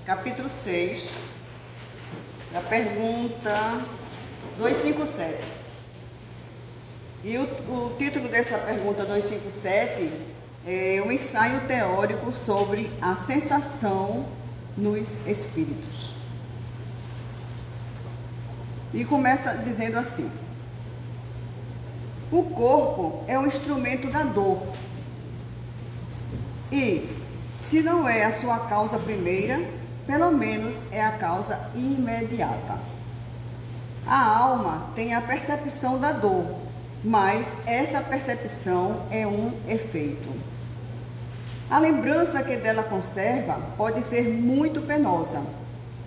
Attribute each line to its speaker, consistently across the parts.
Speaker 1: capítulo 6, a pergunta 257. E o título dessa pergunta 257 é um ensaio teórico sobre a sensação nos espíritos. E começa dizendo assim: o corpo é um instrumento da dor. E, se não é a sua causa primeira, pelo menos é a causa imediata. A alma tem a percepção da dor, mas essa percepção é um efeito. A lembrança que dela conserva pode ser muito penosa,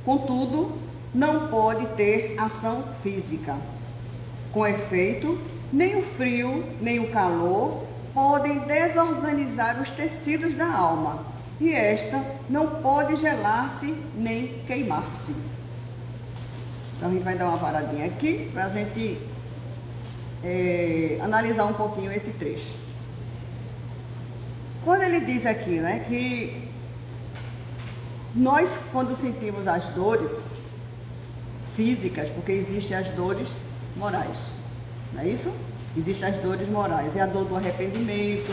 Speaker 1: contudo, não pode ter ação física. Com efeito, nem o frio, nem o calor podem desorganizar os tecidos da alma, e esta não pode gelar-se nem queimar-se. Então a gente vai dar uma paradinha aqui para a gente analisar um pouquinho esse trecho. Quando ele diz aqui, né, que nós, quando sentimos as dores físicas, porque existem as dores morais, não é isso? Existem as dores morais, é a dor do arrependimento,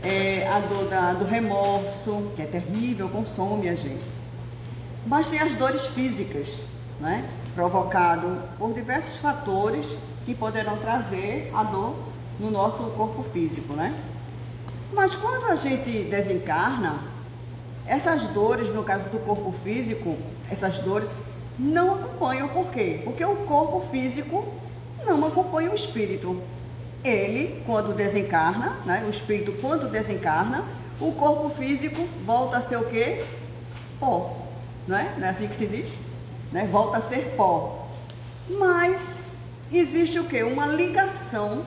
Speaker 1: é a dor do remorso, que é terrível, consome a gente. Mas tem as dores físicas, né? Provocado por diversos fatores que poderão trazer a dor no nosso corpo físico, né? Mas quando a gente desencarna, essas dores, no caso do corpo físico, essas dores não acompanham. Por quê? Porque o corpo físico não acompanha o espírito. Ele, quando desencarna, né, o espírito quando desencarna, o corpo físico volta a ser o quê? Pó, não é? Não é assim que se diz? Né? Volta a ser pó. Mas existe o quê? Uma ligação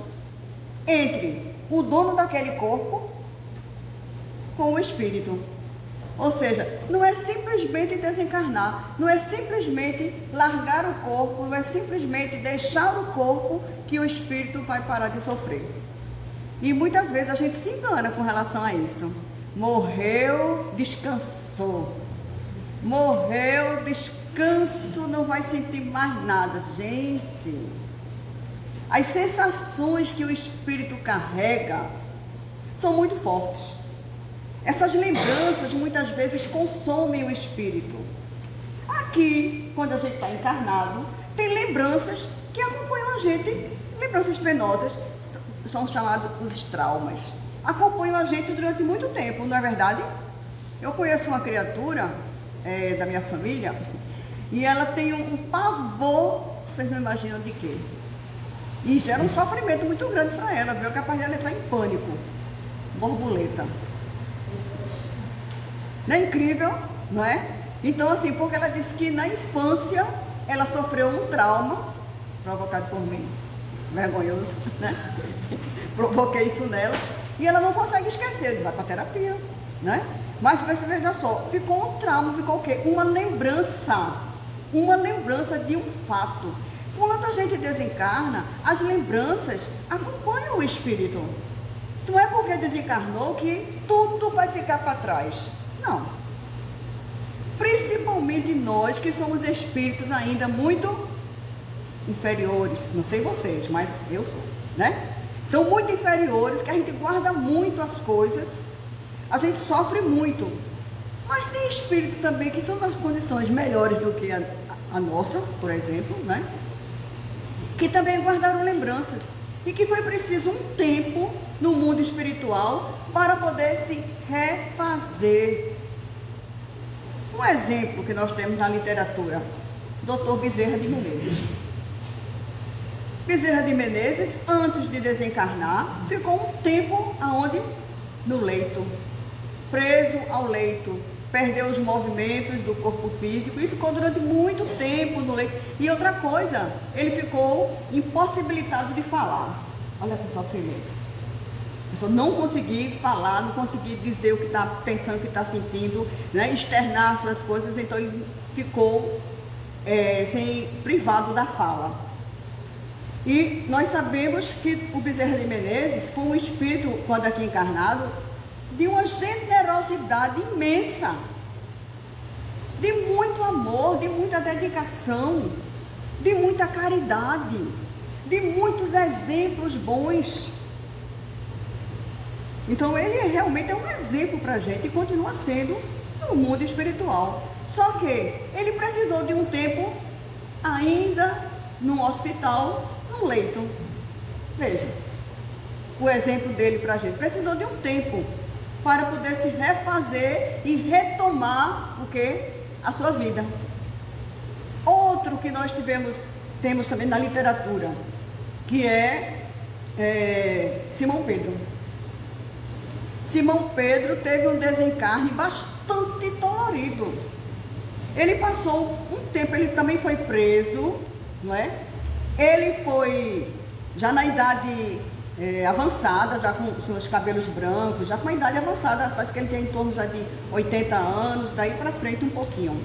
Speaker 1: entre o dono daquele corpo com o espírito. Ou seja, não é simplesmente desencarnar, não é simplesmente largar o corpo, não é simplesmente deixar o corpo que o espírito vai parar de sofrer. E muitas vezes a gente se engana com relação a isso. Morreu, descansou. Morreu, descanso, não vai sentir mais nada. Gente, as sensações que o espírito carrega são muito fortes. Essas lembranças muitas vezes consomem o espírito. Aqui, quando a gente está encarnado, tem lembranças que acompanham a gente, lembranças penosas, são chamados os traumas. Acompanham a gente durante muito tempo, não é verdade? Eu conheço uma criatura da minha família e ela tem um pavor, vocês não imaginam de quê? E gera um sofrimento muito grande para ela, viu? É capaz dela entrar em pânico. Borboleta. Não é incrível, não é? Então, assim, porque ela disse que na infância ela sofreu um trauma provocado por mim, vergonhoso, né? Provoquei isso nela e ela não consegue esquecer. Eu disse, vai para terapia, né? Mas você veja só, ficou um trauma, ficou o quê? Uma lembrança de um fato. Quando a gente desencarna, as lembranças acompanham o espírito. Não é porque desencarnou que tudo vai ficar para trás. Não. Principalmente nós que somos espíritos ainda muito inferiores. Não sei vocês, mas eu sou, né? Então, muito inferiores, que a gente guarda muito as coisas, a gente sofre muito. Mas tem espírito também que estão nas condições melhores do que a nossa, por exemplo, né? Que também guardaram lembranças. E que foi preciso um tempo no mundo espiritual para poder se refazer. Um exemplo que nós temos na literatura, Dr. Bezerra de Menezes. Bezerra de Menezes, antes de desencarnar, ficou um tempo aonde? No leito, preso ao leito, perdeu os movimentos do corpo físico e ficou durante muito tempo no leito. E outra coisa, ele ficou impossibilitado de falar. Olha que sofrimento. A pessoa não conseguir falar, não conseguir dizer o que está pensando, o que está sentindo, né? Externar suas coisas, então ele ficou privado da fala. E nós sabemos que o Bezerra de Menezes, com o espírito, quando aqui encarnado, de uma generosidade imensa, de amor, de muita dedicação, de muita caridade, de muitos exemplos bons. Então ele realmente é um exemplo para a gente e continua sendo no mundo espiritual. Só que ele precisou de um tempo ainda no hospital, no leito. Veja, o exemplo dele para a gente. Precisou de um tempo para poder se refazer e retomar o quê? A sua vida. Outro que nós temos também na literatura, que é Simão Pedro. Simão Pedro teve um desencarne bastante dolorido. Ele passou um tempo, ele também foi preso, não é? Ele foi já na idade avançada, já com seus cabelos brancos, já com uma idade avançada, parece que ele tem em torno já de 80 anos, daí para frente um pouquinho.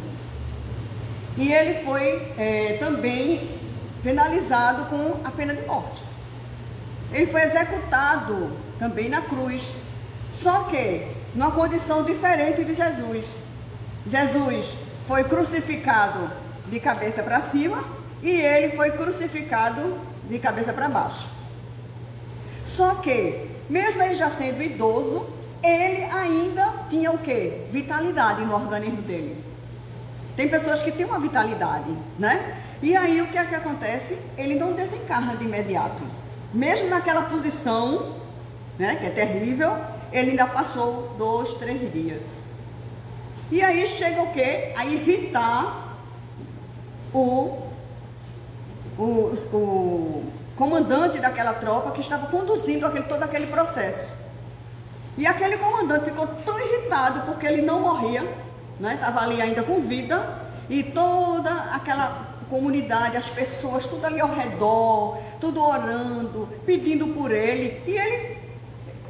Speaker 1: E ele foi também penalizado com a pena de morte. Ele foi executado também na cruz, só que numa condição diferente de Jesus. Jesus foi crucificado de cabeça para cima e ele foi crucificado de cabeça para baixo. Só que, mesmo ele já sendo idoso, ele ainda tinha o quê? Vitalidade no organismo dele. Tem pessoas que têm uma vitalidade, né? E aí o que é que acontece? Ele não desencarna de imediato. Mesmo naquela posição, né, que é terrível, ele ainda passou 2, 3 dias. E aí chega o quê? A irritar o comandante daquela tropa que estava conduzindo todo aquele processo. E aquele comandante ficou tão irritado porque ele não morria, né? Estava ali ainda com vida, e toda aquela comunidade, as pessoas, tudo ali ao redor, tudo orando, pedindo por ele, e ele,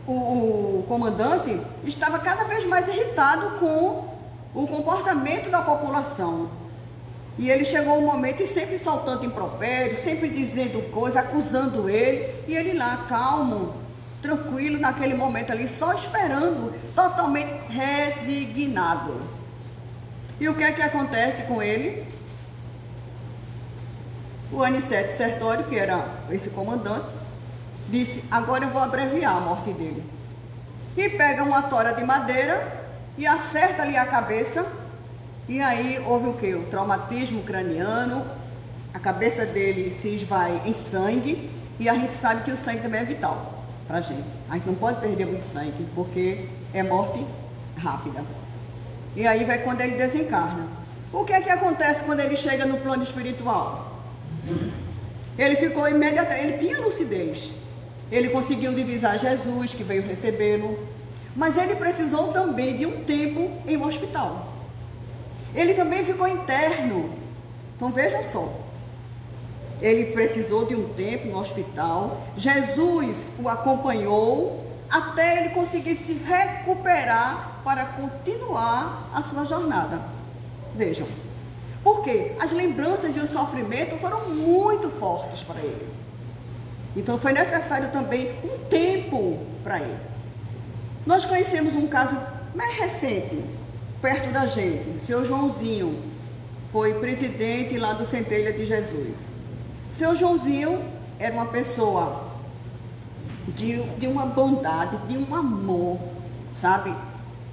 Speaker 1: o comandante, estava cada vez mais irritado com o comportamento da população. E ele chegou um momento e sempre soltando impropérios, sempre dizendo coisas, acusando ele, e ele lá, calmo, tranquilo naquele momento ali, só esperando, totalmente resignado. E o que é que acontece com ele? O Aniceto Sertório, que era esse comandante, disse, agora eu vou abreviar a morte dele. E pega uma tora de madeira e acerta ali a cabeça, e aí houve o quê? O traumatismo craniano, a cabeça dele se esvai em sangue, e a gente sabe que o sangue também é vital pra gente. A gente não pode perder muito sangue, porque é morte rápida. E aí vai quando ele desencarna. O que é que acontece quando ele chega no plano espiritual? Ele ficou imediatamente, ele tinha lucidez. Ele conseguiu divisar Jesus, que veio recebê-lo, mas ele precisou também de um tempo em um hospital. Ele também ficou interno. Então vejam só. Ele precisou de um tempo no hospital. Jesus o acompanhou até ele conseguir se recuperar para continuar a sua jornada. Vejam. Porque as lembranças e o sofrimento foram muito fortes para ele. Então foi necessário também um tempo para ele. Nós conhecemos um caso mais recente, perto da gente. O senhor Joãozinho foi presidente lá do Centelha de Jesus. O senhor Joãozinho era uma pessoa de uma bondade, de um amor, sabe?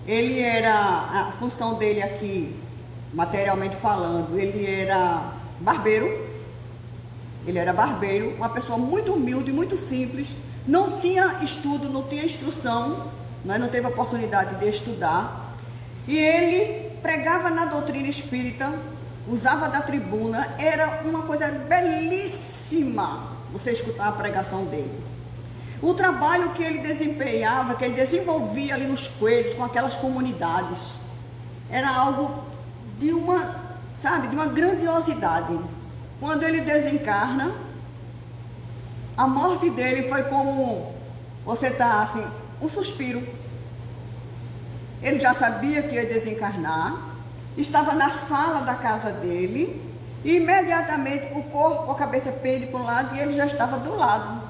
Speaker 1: Ele era, a função dele aqui, materialmente falando, ele era barbeiro. Ele era barbeiro, uma pessoa muito humilde, muito simples, não tinha estudo, não tinha instrução, não teve oportunidade de estudar. E ele pregava na doutrina espírita, usava da tribuna, era uma coisa belíssima você escutar a pregação dele. O trabalho que ele desempenhava, que ele desenvolvia ali nos coelhos, com aquelas comunidades, era algo de uma, sabe, de uma grandiosidade. Quando ele desencarna, a morte dele foi como, você tá assim, um suspiro. Ele já sabia que ia desencarnar, estava na sala da casa dele, e imediatamente o corpo, a cabeça pende para um lado e ele já estava do lado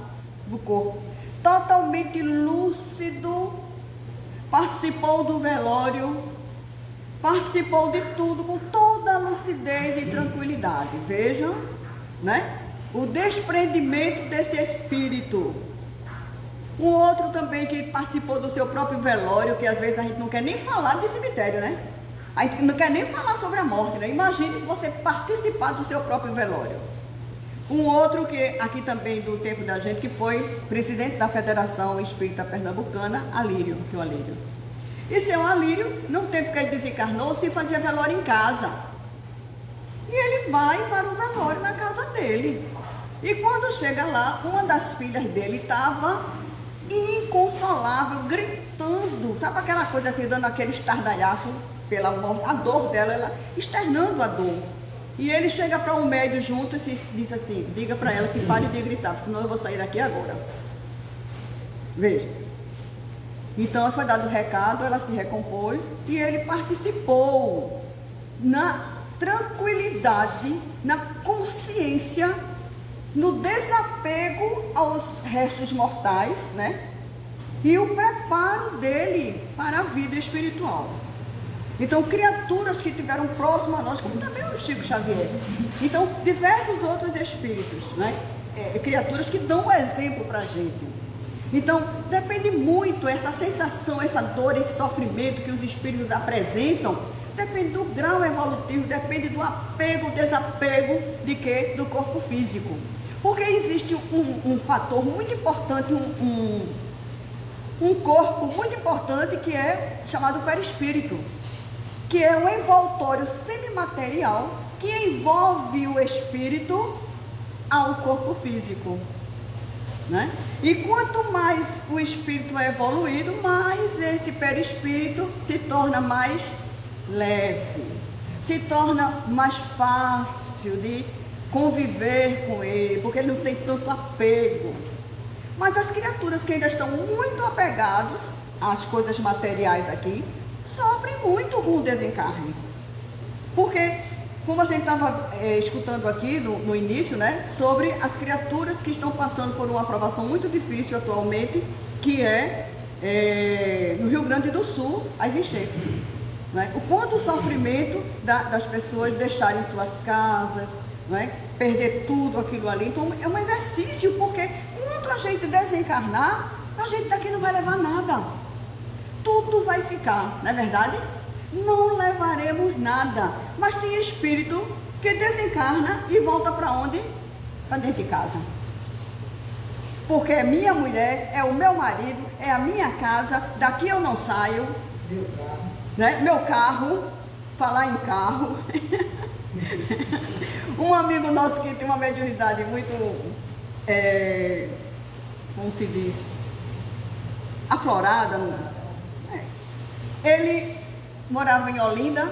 Speaker 1: do corpo. Totalmente lúcido, participou do velório, participou de tudo com toda a lucidez. tranquilidade. Vejam, né? O desprendimento desse espírito. Um outro também que participou do seu próprio velório, que às vezes a gente não quer nem falar de cemitério, né? A gente não quer nem falar sobre a morte, né? Imagine você participar do seu próprio velório. Um outro que aqui também do tempo da gente, que foi presidente da Federação Espírita Pernambucana, Alírio, seu Alírio. E seu Alírio, no tempo que ele desencarnou, se fazia velório em casa. E ele vai para o velório na casa dele. E quando chega lá, uma das filhas dele estava inconsolável, gritando, sabe aquela coisa assim, dando aquele estardalhaço pela morte, a dor dela, ela externando a dor. E ele chega para um médium junto e diz assim: diga para ela que pare de gritar, senão eu vou sair daqui agora. Veja. Então foi dado o recado, ela se recompôs e ele participou na tranquilidade, na consciência, no desapego aos restos mortais, né? E o preparo dele para a vida espiritual. Então, criaturas que tiveram próximo a nós, como também o Chico Xavier. Então, diversos outros espíritos, né? Criaturas que dão um exemplo para a gente. Então, depende muito essa sensação, essa dor, esse sofrimento que os espíritos apresentam, depende do grau evolutivo, depende do apego, desapego de quê? Do corpo físico. Porque existe um fator muito importante, um corpo muito importante que é chamado perispírito, que é um envoltório semimaterial que envolve o espírito ao corpo físico, né? E quanto mais o espírito é evoluído, mais esse perispírito se torna mais leve, se torna mais fácil de conviver com ele, porque ele não tem tanto apego. Mas as criaturas que ainda estão muito apegadas às coisas materiais aqui, sofrem muito com o desencarne. Porque, como a gente estava escutando aqui no início, né, sobre as criaturas que estão passando por uma provação muito difícil atualmente, que no Rio Grande do Sul, as enchentes. Né? O quanto o sofrimento das pessoas deixarem suas casas, né, perder tudo aquilo ali. Então, é um exercício, porque quando a gente desencarnar, a gente daqui não vai levar nada. Tudo vai ficar, não é verdade? Não levaremos nada. Mas tem espírito que desencarna e volta para onde? Para dentro de casa. Porque é minha mulher, é o meu marido, é a minha casa, daqui eu não saio. Meu carro. Né? Meu carro, falar em carro. Um amigo nosso que tem uma mediunidade muito, como se diz, aflorada, ele morava em Olinda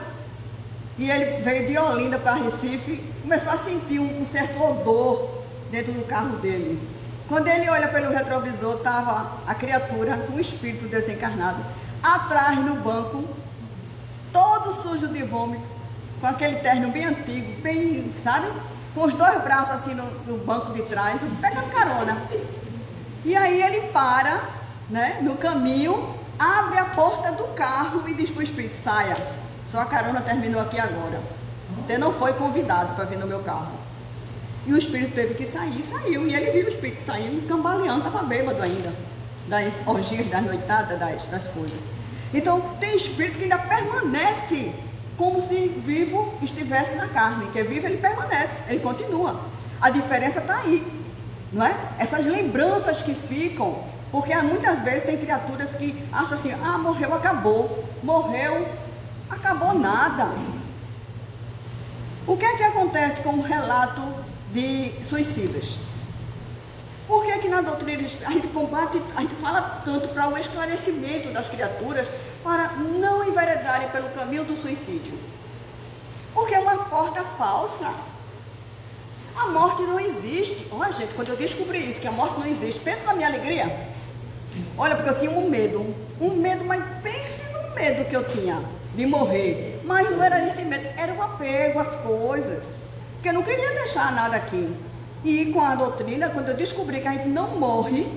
Speaker 1: e ele veio de Olinda para Recife, começou a sentir um certo odor dentro do carro dele. Quando ele olha pelo retrovisor, estava a criatura, um espírito desencarnado, atrás no banco, todo sujo de vômito, com aquele terno bem antigo, bem, sabe? Com os dois braços assim no banco de trás, pegando carona. E aí ele para, né, no caminho, abre a porta do carro e diz para o espírito: saia, sua carona terminou aqui agora. Você não foi convidado para vir no meu carro. E o espírito teve que sair, saiu. E ele viu o espírito saindo, cambaleando, estava bêbado ainda, das orgias, das noitadas, das coisas. Então, tem espírito que ainda permanece como se vivo estivesse na carne, que é vivo, ele permanece, ele continua. A diferença está aí, não é? Essas lembranças que ficam, porque muitas vezes tem criaturas que acham assim: ah, morreu, acabou. Morreu, acabou nada. O que é que acontece com o relato de suicidas? Por que que na doutrina a gente combate, a gente fala tanto para o esclarecimento das criaturas para não enveredarem pelo caminho do suicídio? Porque é uma porta falsa. A morte não existe. Olha, gente, quando eu descobri isso, que a morte não existe, pensa na minha alegria. Olha, porque eu tinha um medo, mas pense no medo que eu tinha de morrer. Mas não era esse medo, era o apego às coisas, porque eu não queria deixar nada aqui. E com a doutrina, quando eu descobri que a gente não morre,